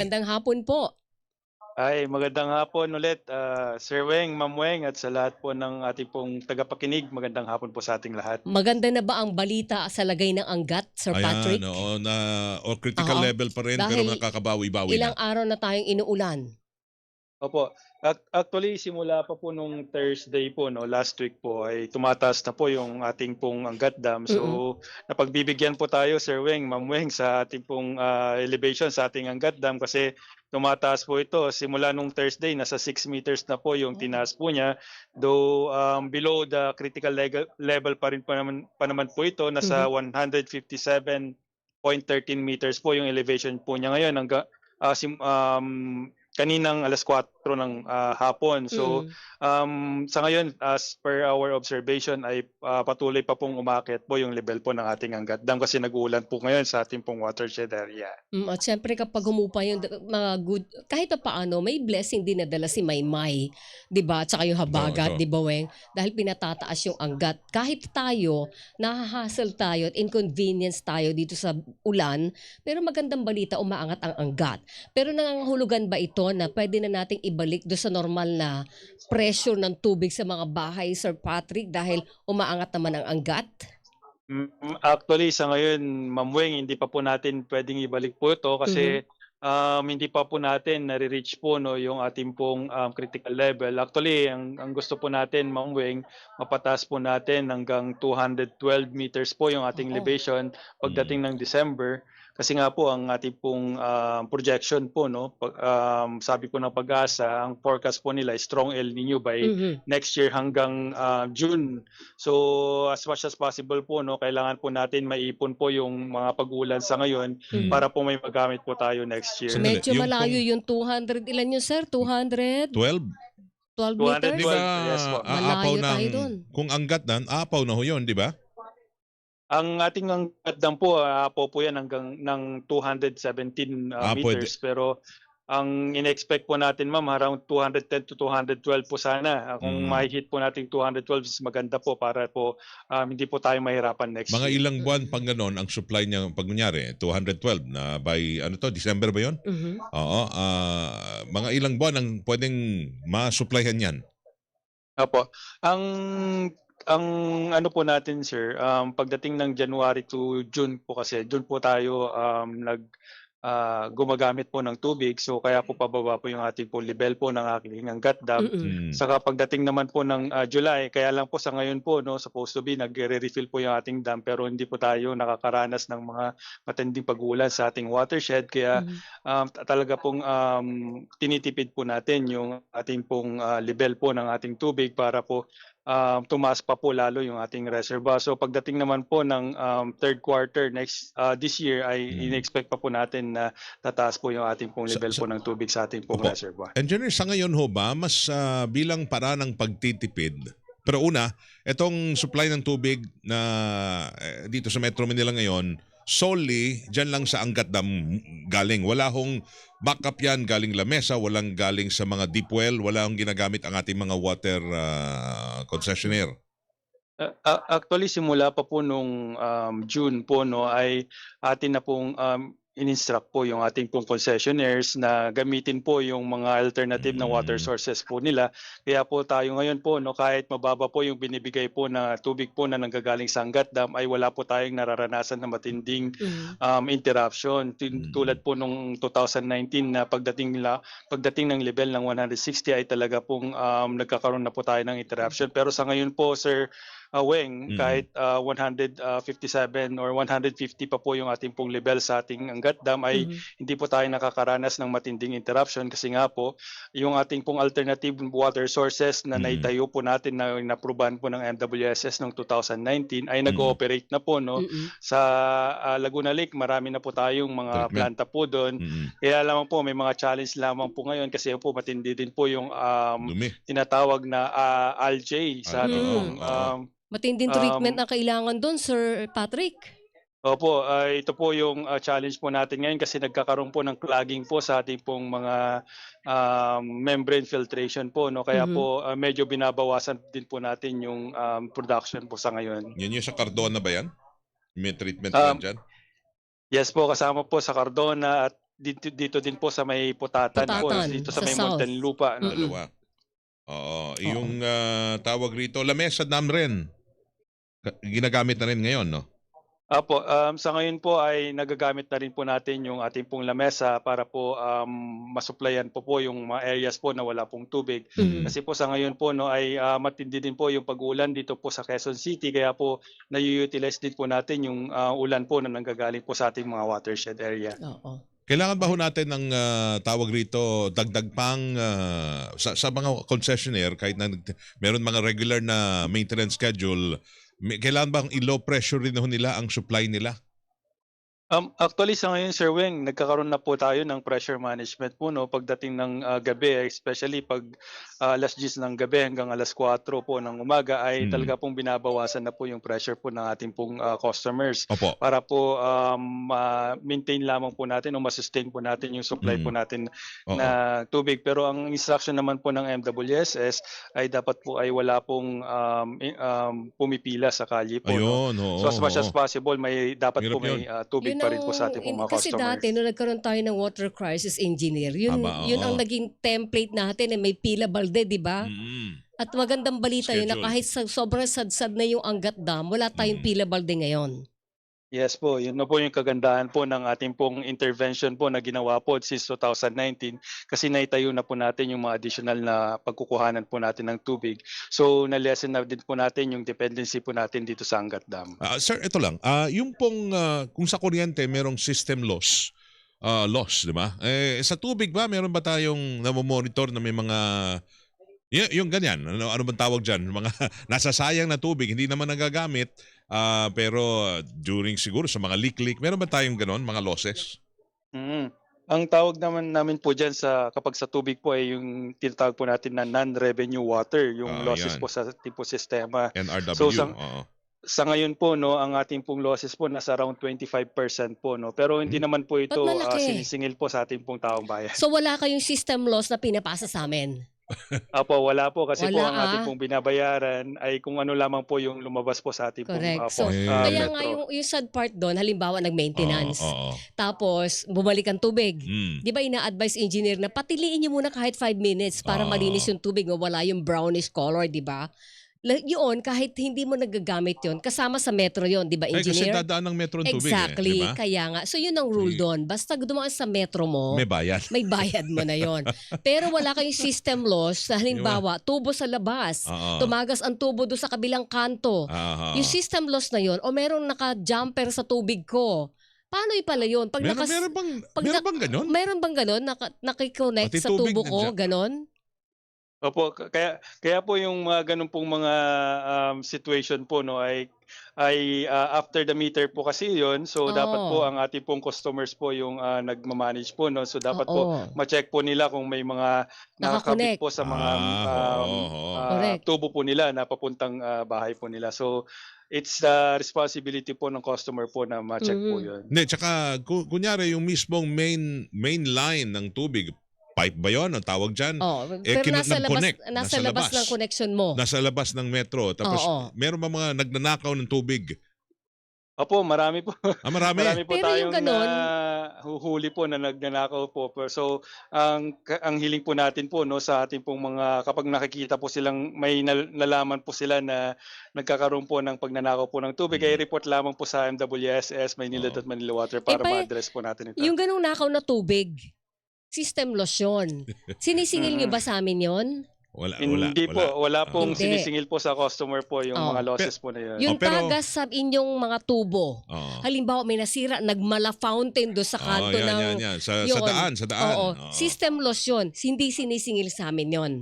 Magandang hapon po. Ay, magandang hapon ulit, Sir Weng, Ma'am Weng at sa lahat po ng ating pong tagapakinig, magandang hapon po sa ating lahat. Maganda na ba ang balita sa lagay ng Angat, Sir Ayan, Patrick? oo, critical Oo, level pa rin pero dahil nakakabawi-bawi na. ilang araw na tayong inuulan. Opo, actually simula pa po nung Thursday po 'no, last week po ay tumataas na po yung ating pong Angat Dam. Mm. So, napagbibigyan po tayo Sir Weng, Ma'am Weng sa ating pong, elevation sa ating Angat Dam kasi tumataas po ito simula nung Thursday nasa 6 meters na po yung tinaas po niya. Though, below the critical level pa naman po ito, nasa Mhm. 157.13 meters po yung elevation po niya ngayon kaninang 4:00 ng hapon. So, Mm. sa ngayon as per our observation ay, patuloy pa pong umakyat po yung level po ng ating Angat Dam kasi nag-uulan po ngayon sa ating pong watershed area. At siyempre kapag humupa yung mga good kahit papaano may blessing din nadala si Maymay, 'di ba? Tsaka yung habagat, Ito. 'di ba, Weng? Dahil pinatataas yung Angat. Kahit tayo, naha-hassle tayo at inconvenience tayo dito sa ulan, pero magandang balita umaangat ang Angat. Pero nangangahulugan ba ito na pwede na nating ibalik do sa normal na pressure ng tubig sa mga bahay, Sir Patrick, dahil umaangat naman ang Angat? Actually sa ngayon, Ma'am Weng, hindi pa po natin puwedeng ibalik po ito Mhm. kasi, hindi pa po natin nare-reach po 'no, yung ating pong, critical level. Actually ang gusto po natin, Ma'am Weng, mapataas po natin hanggang 212 meters po yung ating Oo. elevation Mm. pagdating ng December. Kasi nga po ang ating pong, projection po 'no, sabi po ng PAG-ASA, ang forecast po nila is strong El Nino by Mhm. next year hanggang, June. So, as much as possible po 'no, kailangan po natin maipon po yung mga pag-ulan sa ngayon Mhm. Mm. para po may magamit po tayo next year. Sandali, Medyo yung malayo pong yung 200, ilan yun, sir, 212 12, 'di meters? ba 212, yes po. aapaw Malayo tayo ng dun. kung Angat dan aapaw na ho yun, 'di ba? Ang ating Angat po, po yan hanggang ng 217, Puwede. meters pero ang ine-expect po natin ma'am around 210 to 212 po sana. Kung Mm. mahi-hit po nating 212 is maganda po para po, hindi po tayo mahirapan next Mga year. ilang buwan Mm. pang gano'n ang supply niya 'pag kunyari 212 na by ano 'to, December ba 'yun? Mhm. Oo, mga ilang buwan ang puwedeng ma-supplyhan 'yan? Opo. Ang ang ano po natin sir, pagdating ng January to June po kasi dun po tayo, gumagamit po ng tubig. So kaya po pababa po yung ating po level po ng ating Angat Dam. Mm. Mm. Saka pagdating naman po ng, July, kaya lang po sa ngayon po 'no, supposed to be nagre-refill po yung ating dam pero hindi po tayo nakakaranas ng mga matinding pag-ulan sa ating watershed kaya, Mhm. talaga pong, tinitipid po natin yung ating pong, level po ng ating tubig para po, tumaas pa po lalo yung ating reservoir. So pagdating naman po ng, third quarter this year ay Mm. ine-expect pa po natin na tataas po yung ating pong Sa level sa po ng tubig sa ating pong Opo. reservoir. Engineer, sa ngayon ho ba mas, bilang paraan ng pagtitipid pero una, itong supply ng tubig na, dito sa Metro Manila ngayon, solely diyan lang sa Angat Dam galing. Wala hong backup 'yan galing Lamesa, walang galing sa mga deep well, wala hong ginagamit ang ating mga water, concessionaire. Actually simula pa po nung, June po 'no ay atin na pong, in-instruct po yung ating pong concessionaires na gamitin po yung mga alternative na water Mm. sources po nila. Kaya po tayo ngayon po 'no, kahit mababa po yung binibigay po na tubig po na nanggagaling sa Angat Dam ay wala po tayong nararanasan na matinding, Mhm. interruption. Tulad Mm. po nung 2019 na pagdating ng level ng 160 ay talaga pong, nagkakaroon na po tayo ng interruption. Pero sa ngayon po Sir, Weng, Mm. kahit, 157 or 150 pa po yung ating pong level sa ating Angat Dam ay Mhm. hindi po tayo nakakaranas ng matinding interruption kasi nga po yung ating pong alternative water sources na Mm. naitayo po natin na inaprubahan po ng MWSS noong 2019 ay Mm. nag-ooperate na po 'no. Mm. Sa, Laguna Lake marami na po tayong mga Treatment. planta po dun. Mm. Kaya lamang po may mga challenge lamang po ngayon kasi po matindi din po yung, Dumi. tinatawag na, algae sa ating Oo, pong, Hmm. oo. Matinding um treatment ang kailangan dun, Sir Patrick. opo, ito po yung, challenge po natin ngayon kasi nagkakaroon po ng clogging po sa ating pong mga, membrane filtration po 'no. Kaya Mhm. po, medyo binabawasan din po natin yung, production po sa ngayon. Yan yung sa Cardona ba yan? May treatment plant Um, diyan? yes po, kasama po sa Cardona at dito din po sa may Putatan po, Putatan, dito sa sa may south. Muntinlupa, no? Mm. Dalawa. Oo. Yung tawag rito, lamesa dam rin. Ginagamit na rin ngayon, no? Apo, sa ngayon po ay nagagamit na rin po natin yung ating pong lamesa para po masuplayan po yung mga areas po na wala pong tubig. Mm. Kasi po sa ngayon po no ay matindi din po yung pag-ulan dito po sa Quezon City, kaya po na-utilize din po natin yung ulan po na nanggagaling po sa ating mga watershed area. Oo. Kailangan ba ho natin ng tawag rito, dagdag pang sa mga concessionaire, kahit na meron mga regular na maintenance schedule, kailangan bang i-low pressure rin ho nila ang supply nila? Actually sa ngayon Sir Weng, nagkakaroon na po tayo ng pressure management po no pagdating ng gabi, especially pag alas 10 ng gabi hanggang alas 4 po ng umaga ay talaga pong binabawasan na po yung pressure po ng ating pong customers Opo. para po maintain lamang po natin o ma-sustain po natin yung supply po natin Oo. na tubig. Pero ang instruction naman po ng MWSS ay dapat po ay wala pong pumipila sa kalye po. No? Ayun, oo. So as much as oo. possible may dapat Hirap po may tubig pa rin po sa ating mga kasi customers. dati nung nagkaroon tayo ng water crisis engineer, yun Aba, yun ang oo. naging template natin na may pila balde, di ba? Mm. At magandang balita yun na Schedule. kahit sobrang sadsad na yung Angat Dam, wala tayong pila balde ngayon. Yes po, yun na po yung kagandahan po ng ating pong intervention po na ginawa po since 2019 kasi naitayo na po natin yung mga additional na pagkukuhanan po natin ng tubig. So na-lessen na din po natin yung dependency po natin dito sa Angat Dam. Sir, ito lang. Yung pong, kung sa kuryente merong system loss, di ba? Sa tubig ba, meron ba tayong namomonitor na may mga, yung ganyan, ano bang tawag dyan? Mga nasasayang na tubig, hindi naman nagagamit, pero during siguro sa mga leak, meron ba tayong ganon, mga losses? Ang tawag namin po dyan kapag sa tubig po ay yung tinatawag po natin na non-revenue water, yung losses yan. po sa tipo sistema. NRW, So, oo. Sa ngayon po no, ang ating pong losses po nasa around 25% po no. Pero hindi naman po ito Ba't malaki? sinisingil po sa ating pong taong bayan. So wala kayong system loss na pinapasa sa amin. Apo, wala po kasi po Wala, ang ating pong binabayaran ay kung ano lamang po yung lumabas po sa ating pong Correct. So, kaya nga yung sad part doon, halimbawa nag-maintenance, Oo. tapos bumalik ang tubig. Mm. Di ba ina-advise engineer na patiliin niyo muna kahit 5 minutes para Oo. malinis yung tubig o wala yung brownish color, di ba? Yun, kahit hindi mo nagagamit yun, kasama sa metro yun, di ba Kasi engineer? dadaan ng metro ng tubig, Exactly, di ba? kaya nga. So yun ang rule doon. Basta dumaan sa metro mo, May bayad. may bayad mo na yon. Pero wala kayong system loss na halimbawa, tubo sa labas, Oo. tumagas ang tubo doon sa kabilang kanto. Aha. Yung system loss na yon o merong naka-jumper sa tubig ko. Paano pala yun? Pag meron bang ganon? meron bang ganon? Nakikonnect Pati sa tubig tubo ko? nandiyan. Ganon? Opo, kaya po yung mga ganun pong mga situation po no ay after the meter po kasi yon. So dapat po ang ating pong customers po yung nagma-manage po no. So dapat po Oo. ma-check po nila kung may mga nakakabit Nakakonect. po sa mga Correct. tubo po nila na papuntang bahay po nila. So it's the responsibility po ng customer po na ma-check po yun. Hindi, tsaka kunyari yung mismong main line ng tubig, pipe ba yun? Ang tawag dyan? Pero nasa nag-connect. nasa labas ng connection mo. Nasa labas ng metro. Tapos Oo. meron ba mga nagnanakaw ng tubig? Opo, marami po. Marami. Marami po Pero yung tayong ganon, huhuli po na nagnanakaw po. So ang hiling po natin po no sa ating pong mga kapag nakikita po silang may nalaman po sila na nagkakaroon po ng pagnanakaw po ng tubig, ay report lamang po sa MWSS Maynilad at Manila Water para ma-address po natin ito. yung ganung nakaw na tubig, system loss yun. Sinisingil niyo ba sa amin yon? Wala pong Hindi. sinisingil po sa customer po yung mga losses po na yun. Yung pero- tagas sa inyong mga tubo. Oo. Halimbawa may nasira, nagmala fountain do sa kanto ng yan. Sa yun. daan. Oo. Oo. System loss yun. Hindi sinisingil sa amin yon.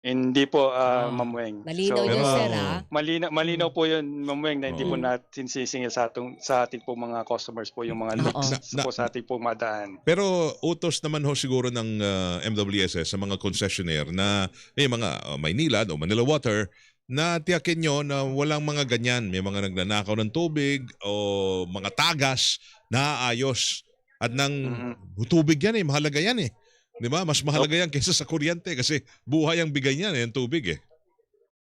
Hindi po, Ma'am Weng. Malinaw yun, sir, ha? Malinaw po yun, Ma'am Weng, na hindi po Oo. natin sisingil sa ating po mga customers po yung mga leaks po sa ating po madaan. Pero utos naman ho siguro ng MWSS sa mga concessionaire na may mga Maynilad o Manila Water na tiyakin nyo na walang mga ganyan. May mga nagnanakaw ng tubig o mga tagas na aayos. At ng tubig yan mahalaga yan . Di ba? Mas mahalaga yan kaysa sa kuryente kasi buhay ang bigay niyan, yung tubig .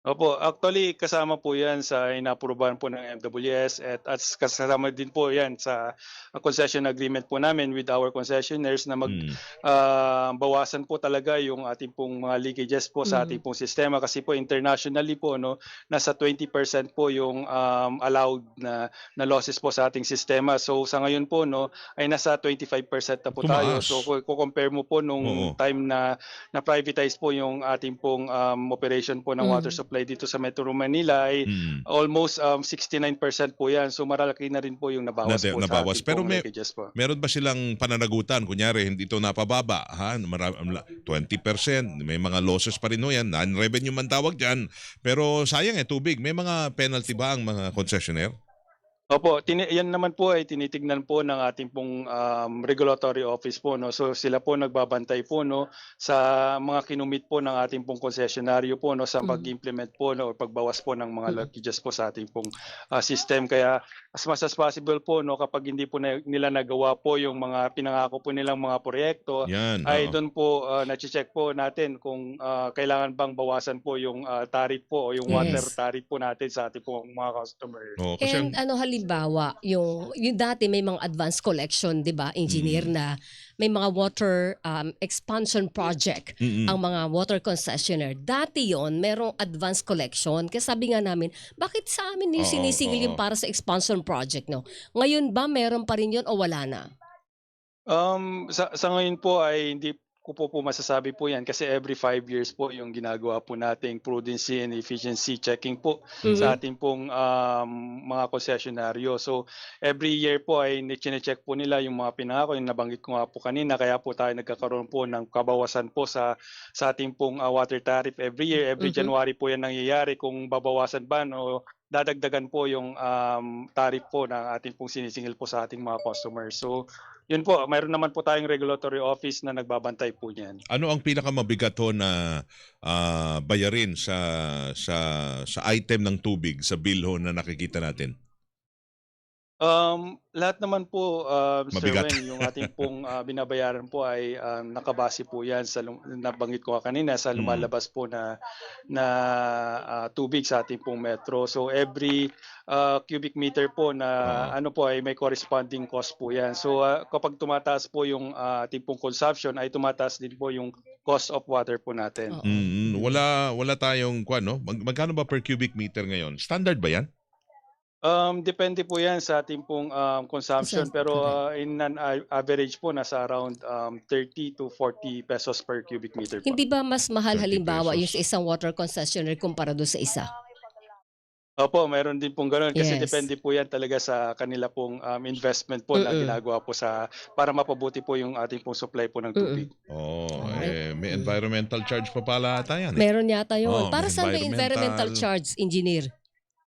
Opo, actually kasama po 'yan sa inaprubahan po ng MWS at kasama din po 'yan sa concession agreement po namin with our concessionaires na Mm. bawasan po talaga yung ating pong mga leakages po sa ating pong sistema kasi po internationally po 'no, nasa 20% po yung, allowed na losses po sa ating sistema. So sa ngayon po 'no, ay nasa 25% na po tayo. Tumaas. So kung compare mo po nung Oo. time na-privatize po yung ating pong, operation po ng water Mhm. supply dito sa Metro Manila ay Mm. almost, 69% po 'yan. So malaki na rin po yung nabawas po sa Nabawas. ating Pero pong may leakages po. meron ba silang pananagutan? Kunyari, hindi ito napababa, ha? 20%, may mga losses pa rin ho yan. Non-revenue man tawag dyan. Pero sayang tubig. May mga penalty ba ang mga concessionaire? Opo, yan naman po ay tinitignan po ng ating pong, regulatory office po 'no. So sila po nagbabantay po 'no, sa mga kinumit po ng ating pong konsesyonaryo po 'no, sa Mhm. pag-implement po 'no, or pagbawas po ng mga Mm. leakages po sa ating pong, system. Kaya as much as possible po 'no, kapag hindi po nila nagawa po yung mga pinangako po nilang mga proyekto, Yan, ay oo. dun po, nache-check po natin kung, kailangan bang bawasan po yung, tariff po o yung water Yes. tariff po natin sa ating pong mga customer. Oo, kasi And ano halimbawa, yung dati may mga advanced collection, 'di ba, engineer Mm. na may mga water expansion project Mm-mm. ang mga water concessionaire. Dati 'yon, merong advanced collection. Kaya sabi nga namin, bakit sa amin yung Oo, sinisingil yung oo. para sa expansion project, no? Ngayon ba meron pa rin 'yon o wala na? Sa ngayon po ay hindi ko po masasabi po 'yan kasi every 5 years po yung ginagawa po nating prudency and efficiency checking po sa Mhm. ating pong, mga konsesyonaryo. So, every year po ay chine-check po nila yung mga pinangako, yung nabanggit ko nga po kanina, kaya po tayo nagkakaroon po ng kabawasan po sa ating pong, water tariff every year. Every Mhm. January po 'yan nangyayari kung babawasan ba o dadagdagan po yung, tariff po na ating pong sinisingil po sa ating mga customers. So, yun po, mayroon naman po tayong regulatory office na nagbabantay po niyan. Ano ang pinakamabigat ho na bayarin sa sa item ng tubig sa bill ho na nakikita natin? Lahat naman po, Sir Mabigat. Weng, yung ating pong, binabayaran po ay, nakabase po 'yan sa nabanggit ko kanina sa Mm. lumalabas po na tubig sa ating pong metro. So every, cubic meter po na Oo. ano po ay may corresponding cost po 'yan. So, kapag tumataas po yung, ating pong consumption ay tumataas din po yung cost of water po natin. Oo. Mm. Wala tayong kuwan 'no? Magkano ba per cubic meter ngayon? Standard ba 'yan? Depende po 'yan sa ating pong, consumption pero, Correct. in an average po nasa around, 30 to 40 pesos per cubic meter po. Hindi ba mas mahal 30 halimbawa yung pesos. sa isang water concessionaire kumpara do'n sa isa? Opo, meron din pong gano'n kasi Yes. depende po 'yan talaga sa kanila pong, investment po na Mm. ginagawa po para mapabuti po yung ating pong supply po ng Mm. tubig. Oh, Alright. may Mm. environmental charge pa pala ata 'yan, eh. Meron yata 'yon. Oo, Para may saan ba yung environmental environmental. charge, engineer?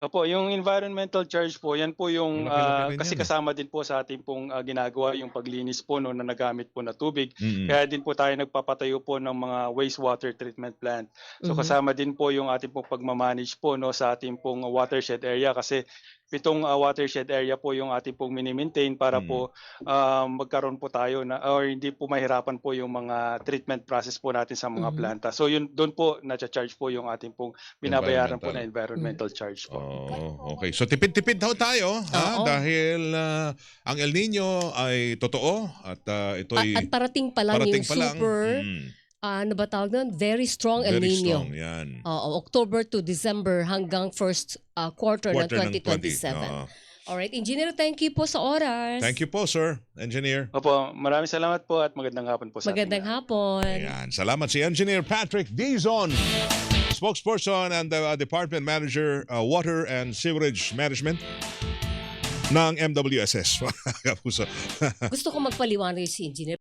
Opo, yung environmental charge po, yan po yung, Malaki-laki rin kasi 'yan, eh. kasama din po sa ating pong, ginagawa yung paglinis po 'no, na nagamit po na tubig. Mm. Kaya din po tayo nagpapatayo po ng mga wastewater treatment plant. So Mhm. kasama din po yung ating pong pagma-manage po 'no, sa ating pong watershed area kasi 7 watershed area po yung ating pong mini-maintain para Mm. po, magkaroon po tayo or hindi po mahirapan po yung mga treatment process po natin sa mga Mhm. planta. So yun, dun po nacha-charge po yung ating pong binabayaran po na Environmental. environmental charge po. Oh, okay. So tipid-tipid ho tayo, ha? Oo. Dahil ang El Nino ay totoo at At ito'y parating pa lang parating yung pa lang. super, ano ba tawag nun? Very strong El Very Nino. strong, yan. Oo, October to December hanggang first quarter ng Quarter ng 2027. oo. Alright, engineer, thank you po sa oras. Thank you po, sir, engineer. Opo, maraming salamat po at magandang hapon po sa ating Magandang lahat. hapon. Ayan. Salamat si Engineer Patrick Dizon, spokesperson and Department Manager, Water and Sewerage Management ng MWSS. Kapuso. Gusto ko magpaliwanag si engineer.